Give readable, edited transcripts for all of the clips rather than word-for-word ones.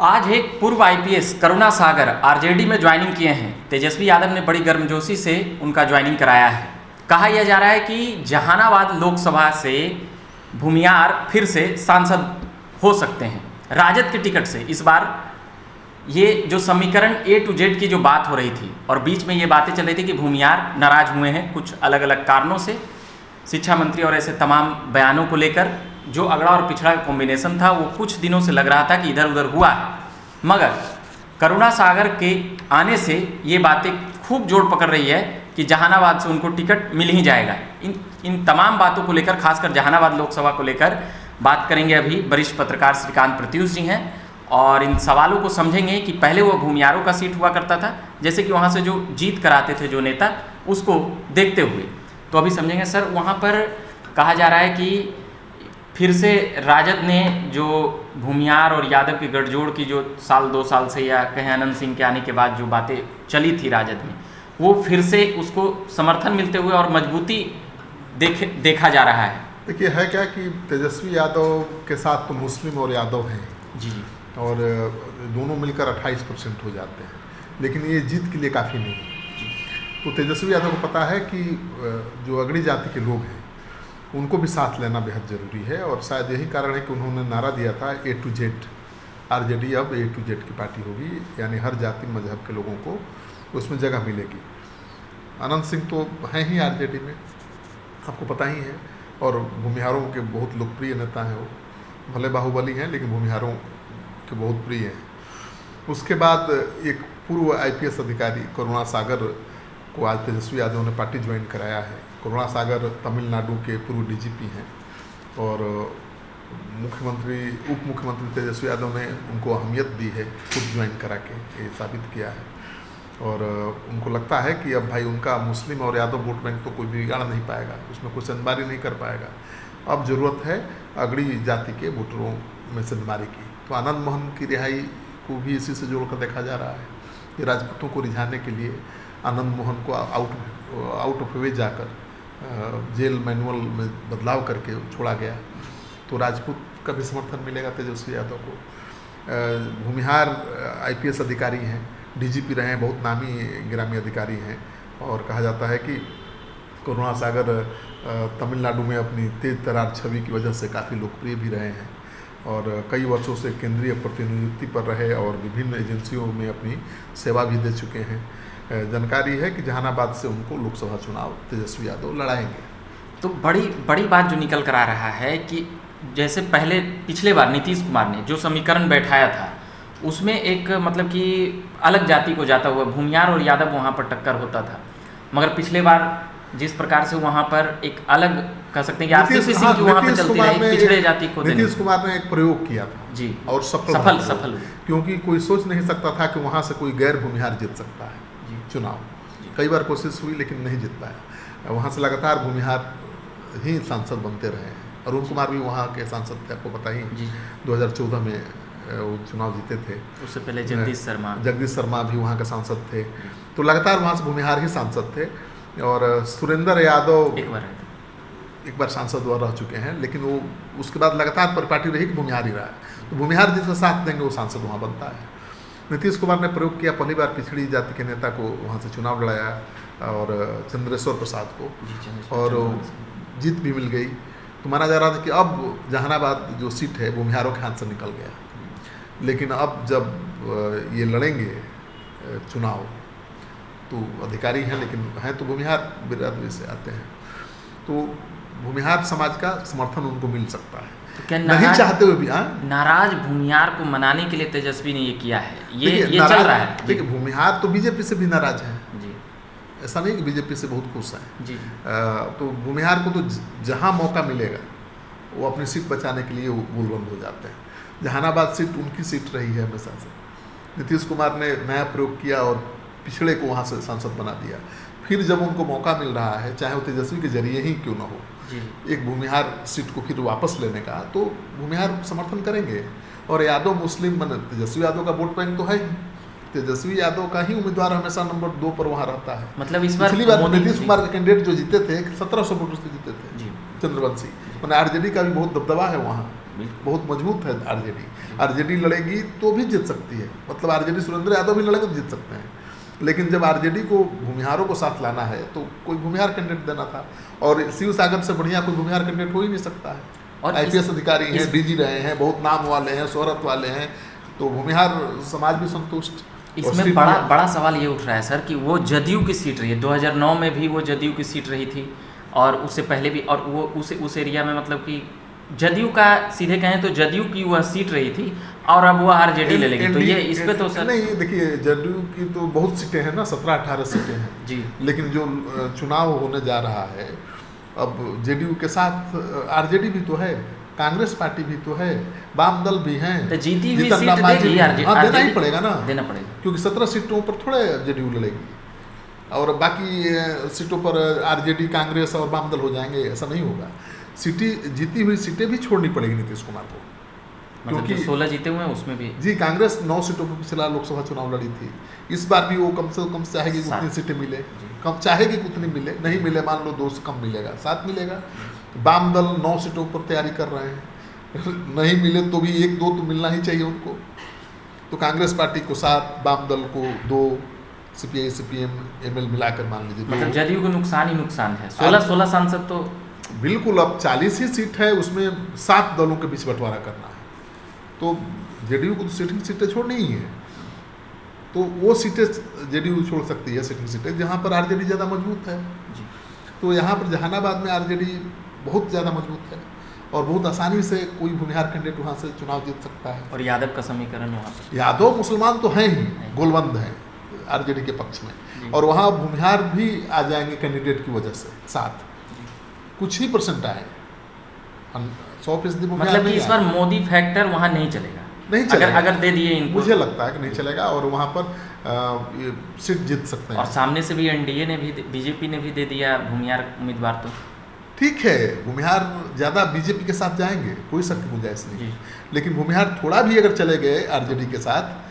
आज एक पूर्व आईपीएस करुणा सागर आरजेडी में ज्वाइनिंग किए हैं। तेजस्वी यादव ने बड़ी गर्मजोशी से उनका ज्वाइनिंग कराया है। कहा यह जा रहा है कि जहानाबाद लोकसभा से भूमियार फिर से सांसद हो सकते हैं राजद के टिकट से। इस बार ये जो समीकरण A to Z की जो बात हो रही थी और बीच में ये बातें चल रही थी कि भूमियार नाराज हुए हैं कुछ अलग अलग कारणों से, शिक्षा मंत्री और ऐसे तमाम बयानों को लेकर जो अगड़ा और पिछड़ा का कॉम्बिनेशन था वो कुछ दिनों से लग रहा था कि इधर उधर हुआ है। मगर करुणा सागर के आने से ये बातें खूब जोर पकड़ रही है कि जहानाबाद से उनको टिकट मिल ही जाएगा। इन तमाम बातों को लेकर, खासकर जहानाबाद लोकसभा को लेकर बात करेंगे। अभी वरिष्ठ पत्रकार श्रीकांत प्रत्युष जी हैं और इन सवालों को समझेंगे कि पहले वो भूमियारों का सीट हुआ करता था, जैसे कि वहाँ से जो जीत कराते थे जो नेता, उसको देखते हुए। तो अभी समझेंगे सर, वहाँ पर कहा जा रहा है कि फिर से राजद ने जो भूमियार और यादव के गठजोड़ की जो साल 2 साल से या कहें अनंत सिंह के आने के बाद जो बातें चली थी राजद में, वो फिर से उसको समर्थन मिलते हुए और मजबूती देखा जा रहा है। देखिए, है क्या कि तेजस्वी यादव के साथ तो मुस्लिम और यादव हैं जी, और दोनों मिलकर 28% हो जाते हैं, लेकिन ये जीत के लिए काफ़ी नहीं है। तो तेजस्वी यादव को पता है कि जो अगड़ी जाति के लोग हैं उनको भी साथ लेना बेहद ज़रूरी है, और शायद यही कारण है कि उन्होंने नारा दिया था A to Z, आरजेडी अब A to Z की पार्टी होगी, यानी हर जाति मजहब के लोगों को उसमें जगह मिलेगी। अनंत सिंह तो हैं ही आरजेडी में, आपको पता ही है, और भूमिहारों के बहुत लोकप्रिय नेता हैं। वो भले बाहुबली हैं लेकिन भूमिहारों के बहुत प्रिय हैं। उसके बाद एक पूर्व IPS अधिकारी करुणा सागर को आज तेजस्वी यादव ने पार्टी ज्वाइन कराया है। करुणा सागर तमिलनाडु के पूर्व DGP हैं और उप मुख्यमंत्री तेजस्वी यादव ने उनको अहमियत दी है, खुद ज्वाइन करा के ये साबित किया है। और उनको लगता है कि अब भाई उनका मुस्लिम और यादव वोट बैंक तो कोई बिगाड़ नहीं पाएगा, उसमें कोई संदबारी नहीं कर पाएगा। अब ज़रूरत है अगड़ी जाति के वोटरों में संदबारी की। तो आनंद मोहन की रिहाई को भी इसी से जोड़कर देखा जा रहा है कि राजपूतों को रिझाने के लिए आनंद मोहन को आउट ऑफ वे जाकर जेल मैनुअल में बदलाव करके छोड़ा गया, तो राजपूत का भी समर्थन मिलेगा तेजस्वी यादव को। भूमिहार IPS अधिकारी हैं, DGP रहे हैं, बहुत नामी गिरामी अधिकारी हैं, और कहा जाता है कि करुणा सागर तमिलनाडु में अपनी तेज तरार छवि की वजह से काफ़ी लोकप्रिय भी रहे हैं और कई वर्षों से केंद्रीय प्रतिनियुक्ति पर रहे और विभिन्न एजेंसियों में अपनी सेवा भी दे चुके हैं। जानकारी है कि जहानाबाद से उनको लोकसभा चुनाव तेजस्वी यादव लड़ाएंगे। तो बड़ी बात जो निकल कर आ रहा है कि जैसे पिछले बार नीतीश कुमार ने जो समीकरण बैठाया था उसमें एक मतलब कि अलग जाति को जाता हुआ भूमियार और यादव वहाँ पर टक्कर होता था, मगर पिछले बार जिस प्रकार से वहाँ पर एक अलग कह सकते हैं कि आरसीपी सिंह जो वहाँ पर चलती रही पिछड़े जाति को। नीतीश कुमार ने एक प्रयोग किया था जी, और सफल, क्योंकि कोई सोच नहीं सकता था कि वहाँ से कोई गैर भूमिहार जीत सकता है चुनाव। कई बार कोशिश हुई लेकिन नहीं जीत पाया। वहाँ से लगातार भूमिहार ही सांसद बनते रहे हैं। अरुण कुमार भी वहाँ के सांसद थे, आपको पता ही, 2014 में वो चुनाव जीते थे। उससे पहले जगदीश शर्मा भी वहाँ के सांसद थे। तो लगातार वहाँ से भूमिहार ही सांसद थे। और सुरेंद्र यादव एक बार सांसद रह चुके हैं, लेकिन वो उसके बाद लगातार परिपाटी रही कि भूमिहार ही रहा है। तो भूमिहार जिसका साथ देंगे वो सांसद वहाँ बनता है। नीतीश कुमार ने प्रयोग किया, पहली बार पिछड़ी जाति के नेता को वहाँ से चुनाव लड़ाया और चंद्रेश्वर प्रसाद को, और जीत भी मिल गई। तो माना जा रहा था कि अब जहानाबाद जो सीट है भूमिहारों के हाथ से निकल गया। लेकिन अब जब ये लड़ेंगे चुनाव, तो अधिकारी हैं लेकिन हैं तो भूमिहार बिरादरी से आते हैं, तो भूमिहार समाज का समर्थन उनको मिल सकता है। तो क्या नहीं चाहते हुए भी नाराज भूमिहार को मनाने के लिए तेजस्वी ने ये किया है, ये चल रहा है। देखिए, भूमिहार तो बीजेपी से भी नाराज हैं जी, ऐसा नहीं कि बीजेपी से बहुत खुश हैं जी। तो भूमिहार को तो जहां मौका मिलेगा वो अपनी सीट बचाने के लिए बोलबंद हो जाते हैं। जहानाबाद सीट उनकी सीट रही है हमेशा से। नीतीश कुमार ने नया प्रयोग किया और पिछड़े को वहाँ से सांसद बना दिया। फिर जब उनको मौका मिल रहा है, चाहे वो तेजस्वी के जरिए ही क्यों ना हो, एक भूमिहार सीट को फिर वापस लेने का, तो भूमिहार समर्थन करेंगे। और यादव मुस्लिम तेजस्वी यादव का वोट बैंक तो है ही, तेजस्वी यादव का ही उम्मीदवार हमेशा नंबर 2 पर वहाँ रहता है। मतलब इस बार पिछली बार नीतीश कुमार के कैंडिडेट जो जीते थे 1700 वोटों से जीते थे, चंद्रवंशी। मैंने आरजेडी का भी बहुत दबदबा है वहाँ, बहुत मजबूत है आरजेडी। आरजेडी लड़ेगी तो भी जीत सकती है, मतलब आरजेडी सुरेंद्र यादव भी लड़ेंगे तो जीत सकते हैं। लेकिन जब आरजेडी को भूमिहारों को साथ लाना है तो कोई भूमिहार कैंडिडेट देना था, और शिव सागर से बढ़िया कोई भूमिहार कैंडिडेट हो ही नहीं सकता है। और IPS अधिकारी हैं, डीजी रहे हैं, बहुत नाम वाले हैं, शोहरत वाले हैं, तो भूमिहार समाज भी संतुष्ट। इसमें बड़ा सवाल ये उठ रहा है सर कि वो जदयू की सीट रही है, 2009 में भी वो जदयू की सीट रही थी, और उससे पहले भी, और वो उस एरिया में मतलब कि जदयू का सीधे कहें तो जदयू की वह सीट रही थी, और अब वो आरजेडी ले लेगी। तो ये इस पे तो सर नहीं, देखिए जदयू की तो बहुत सीटें हैं ना, 17-18 सीटें हैं जी, लेकिन जो चुनाव होने जा रहा है अब जेडीयू के साथ आरजेडी भी तो है, कांग्रेस पार्टी भी तो है, वाम दल भी हैं, तो जीती हुई सीट देगी हाँ, देना ही पड़ेगा ना, देना पड़ेगा, क्योंकि 17 सीटों पर थोड़े जेडीयू लड़ेगी और बाकी सीटों पर आरजेडी, कांग्रेस और वाम दल हो जाएंगे, ऐसा नहीं होगा। जीती हुई सीटें भी छोड़नी पड़ेगी नीतीश कुमार को, क्योंकि 16 जीते हुए हैं उसमें भी जी कांग्रेस 9 सीटों पर पिछला लोकसभा चुनाव लड़ी थी, इस बार भी वो कम से कम चाहेगी कि उतनी सीटें मिले, कम चाहेगी कि उतनी मिले, नहीं मिले मान लो 2 से कम मिलेगा, 7 मिलेगा। वाम दल 9 सीटों पर तैयारी कर रहे हैं, नहीं मिले तो भी 1-2 तो मिलना ही चाहिए उनको। तो कांग्रेस पार्टी को 7, वाम दल को 2, CPI CPM ML मिलाकर मान लीजिए, मतलब जदयू को नुकसान ही नुकसान है। 16 सांसद तो बिल्कुल, अब 40 ही सीट है, उसमें 7 दलों के बीच बंटवारा करना है, तो जेडीयू को तो सिटिंग सीटें छोड़नी ही है, तो वो सीटें जेडीयू छोड़ सकती है, सिटिंग सीटें जहाँ पर आरजेडी ज़्यादा मजबूत है। तो यहाँ पर जहानाबाद में आरजेडी बहुत ज़्यादा मजबूत है और बहुत आसानी से कोई भूमिहार कैंडिडेट वहाँ से चुनाव जीत सकता है। और यादव का समीकरण वहाँ पर, यादव मुसलमान तो हैं ही, गोलबंद हैं आरजेडी के पक्ष में, और वहाँ भूमिहार भी आ जाएंगे कैंडिडेट की वजह से, साथ कुछ ही % आए, 100% मतलब कि इस बार मोदी फैक्टर वहाँ नहीं चलेगा, नहीं चलेगा। अगर दे दिए इनको, मुझे लगता है कि नहीं चलेगा और वहाँ पर सीट जीत सकते हैं। और सामने से भी एनडीए ने भी, बीजेपी ने भी दे दिया भूमिहार उम्मीदवार, तो ठीक है, भूमिहार ज़्यादा बीजेपी के साथ जाएंगे, कोई शक की गुंजाइश नहीं, लेकिन भूमिहार थोड़ा भी अगर चले गए आरजेडी के साथ,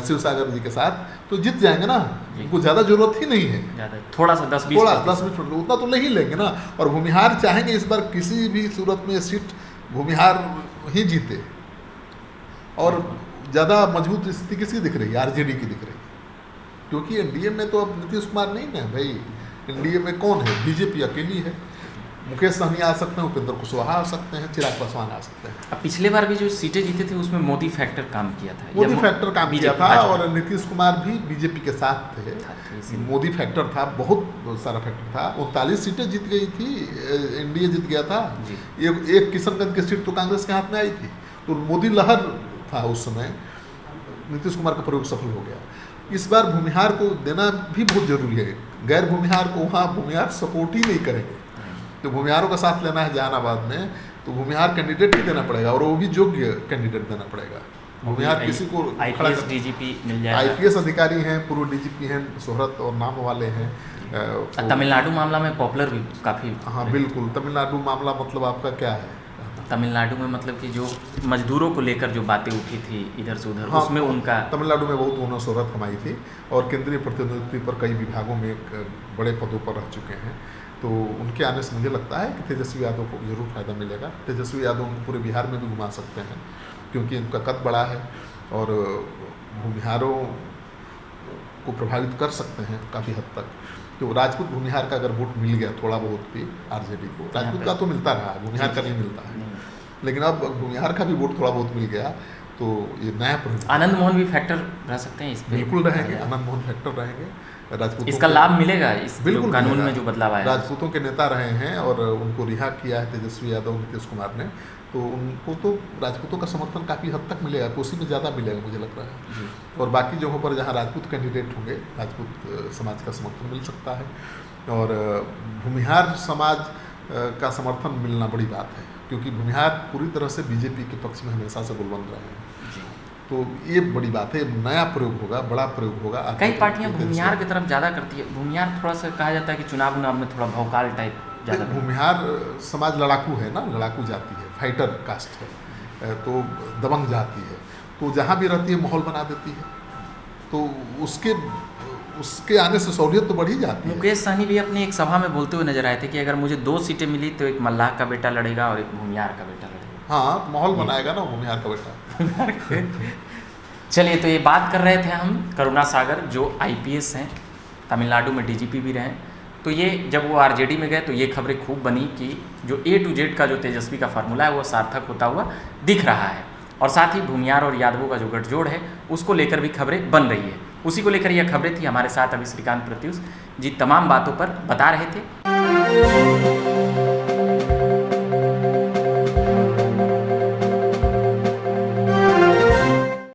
शिव सागर जी के साथ, तो जीत जाएंगे ना, उनको ज़्यादा जरूरत ही नहीं है, थोड़ा सा 10-20 उतना तो नहीं लेंगे ना। और भूमिहार चाहेंगे इस बार किसी भी सूरत में सीट भूमिहार ही जीते, और ज़्यादा मजबूत स्थिति किसकी दिख रही है? आरजेडी की दिख रही है, क्योंकि एनडीए में तो अब नीतीश कुमार नहीं है भाई, एनडीए में कौन है? बीजेपी अकेली है, मुकेश सहनी आ सकते हैं, उपेंद्र कुशवाहा आ सकते हैं, चिराग पासवान आ सकते हैं। अब पिछले बार भी जो सीटें जीते थे उसमें मोदी फैक्टर काम किया था, मोदी फैक्टर काम किया था, और नीतीश कुमार भी बीजेपी के साथ थे, मोदी फैक्टर था, बहुत सारा फैक्टर था। 39 सीटें जीत गई थी, एनडीए जीत गया था, एक किशनगंज की सीट तो कांग्रेस के हाथ में आई थी, तो मोदी लहर था उस समय, नीतीश कुमार का प्रयोग सफल हो गया। इस बार भूमिहार को देना भी बहुत जरूरी है, गैर भूमिहार को वहाँ भूमिहार सपोर्ट ही नहीं करेंगे, तो भूमिहारों का साथ लेना है जहानाबाद में, तो भूमिहार कैंडिडेट ही देना पड़ेगा, और वो भी योग्य कैंडिडेट देना पड़ेगा। भूमिहार किसी को IPS DGP मिल जाएगा, IPS अधिकारी हैं, पूर्व DGP हैं, शोहरत और नाम वाले हैं। तमिलनाडु मामला में पॉपुलर भी काफ़ी, हाँ बिल्कुल, तमिलनाडु मामला मतलब आपका क्या है? तमिलनाडु में मतलब कि जो मजदूरों को लेकर जो बातें उठी थी इधर से उधर, उसमें उनका, तमिलनाडु में बहुत उन्होंने शोहरत कमाई थी और केंद्रीय प्रतिनिधित्व पर कई विभागों में बड़े पदों पर रह चुके हैं, तो उनके आने से मुझे लगता है कि तेजस्वी यादव को जरूर फायदा मिलेगा। तेजस्वी यादव उनको पूरे बिहार में भी घुमा सकते हैं, क्योंकि इनका कद बड़ा है और भूमिहारों को प्रभावित कर सकते हैं काफ़ी हद तक। तो राजपूत भूमिहार का अगर वोट मिल गया थोड़ा बहुत भी आरजेडी को, राजपूत का तो मिलता रहा, भूमिहार का नहीं मिलता है, लेकिन अब भूमिहार का भी वोट थोड़ा बहुत मिल गया, तो ये नया आनंद मोहन भी फैक्टर रह सकते हैं इस पे? बिल्कुल रहेंगे, आनंद मोहन फैक्टर रहेंगे। राजपूतों इसका लाभ मिलेगा इस बिल्कुल कानून में जो बदलाव आया, राजपूतों के नेता रहे हैं और उनको रिहा किया है तेजस्वी यादव, नीतीश कुमार ने, तो उनको तो राजपूतों का समर्थन काफ़ी हद तक मिलेगा, कोसी में ज़्यादा मिलेगा मुझे लग रहा है, और बाकी जगहों पर जहाँ राजपूत कैंडिडेट होंगे राजपूत समाज का समर्थन मिल सकता है, और भूमिहार समाज का समर्थन मिलना बड़ी बात है, क्योंकि भूमिहार पूरी तरह से बीजेपी के पक्ष में हमेशा से गुलबंद रहे हैं, तो ये बड़ी बात है, नया प्रयोग होगा, बड़ा प्रयोग होगा। कई पार्टियां भूमिहार की तरफ ज़्यादा करती है, भूमिहार थोड़ा सा कहा जाता है कि चुनाव में थोड़ा भौकाल टाइप ज़्यादा, भूमिहार समाज लड़ाकू है ना, लड़ाकू जाति है, फाइटर कास्ट है, तो दबंग जाति है, तो जहाँ भी रहती है माहौल बना देती है, तो उसके उसके आने से सहूलियत तो बढ़ ही जाती है। मुकेश सहनी भी अपनी एक सभा में बोलते हुए नजर आए थे कि अगर मुझे 2 सीटें मिली तो एक मल्लाह का बेटा लड़ेगा और एक भूमियार का बेटा लड़ेगा। हाँ, माहौल बनाएगा ना भूमिहार का बेटा। चलिए, तो ये बात कर रहे थे हम करुणा सागर, जो IPS हैं, तमिलनाडु में DGP भी रहे। तो ये जब वो RJD में गए तो ये खबरें खूब बनी कि जो A to Z का जो तेजस्वी का फार्मूला है वो सार्थक होता हुआ दिख रहा है, और साथ ही भूमियार और यादवों का जो गठजोड़ है उसको लेकर भी खबरें बन रही है। उसी को लेकर यह खबरें थी। हमारे साथ अभी श्रीकांत प्रत्युष जी तमाम बातों पर बता रहे थे।